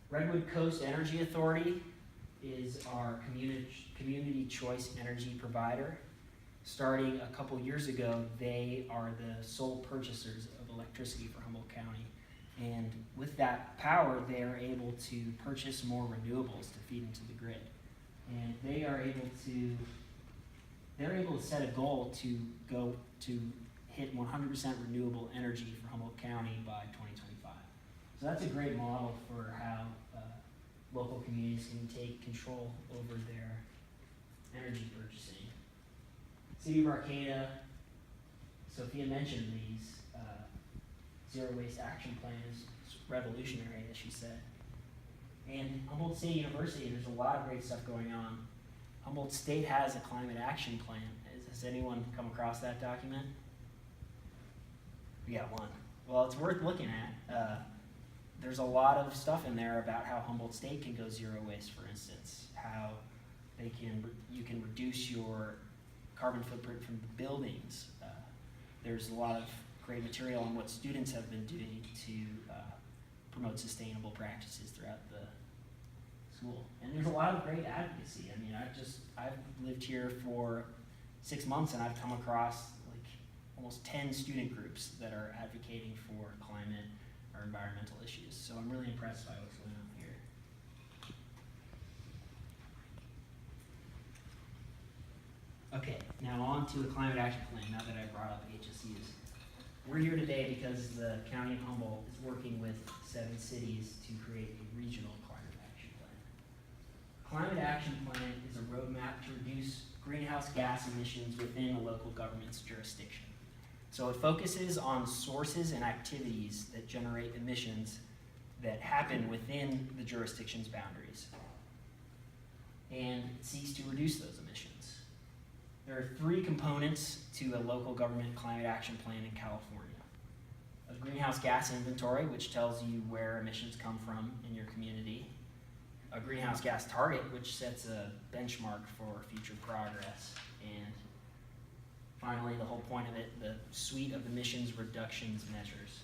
Redwood Coast Energy Authority is our community choice energy provider. Starting a couple years ago, they are the sole purchasers of electricity for Humboldt County. And with that power, they are able to purchase more renewables to feed into the grid. And they're able to set a goal to go to hit 100% renewable energy for Humboldt County by 2025. So that's a great model for how local communities can take control over their energy purchasing. City of Arcata, Sophia mentioned these zero waste action plans. It's revolutionary, as she said. And Humboldt State University, there's a lot of great stuff going on. Humboldt State has a climate action plan. Has anyone come across that document? We got one. Well, it's worth looking at. There's a lot of stuff in there about how Humboldt State can go zero waste, for instance, how you can reduce your carbon footprint from the buildings. There's a lot of great material on what students have been doing to promote sustainable practices throughout the school. And there's a lot of great advocacy. I mean, I've lived here for 6 months and I've come across like almost 10 student groups that are advocating for climate or environmental issues. So I'm really impressed by what's going on here. Okay, now on to the climate action plan, now that I brought up HSUs. We're here today because the County of Humboldt is working with 7 cities to create a regional climate action plan. Climate action plan is a roadmap to reduce greenhouse gas emissions within a local government's jurisdiction. So it focuses on sources and activities that generate emissions that happen within the jurisdiction's boundaries, and it seeks to reduce those emissions. There are 3 components to a local government climate action plan in California. A greenhouse gas inventory, which tells you where emissions come from in your community. A greenhouse gas target, which sets a benchmark for future progress. And finally, the whole point of it, the suite of emissions reductions measures.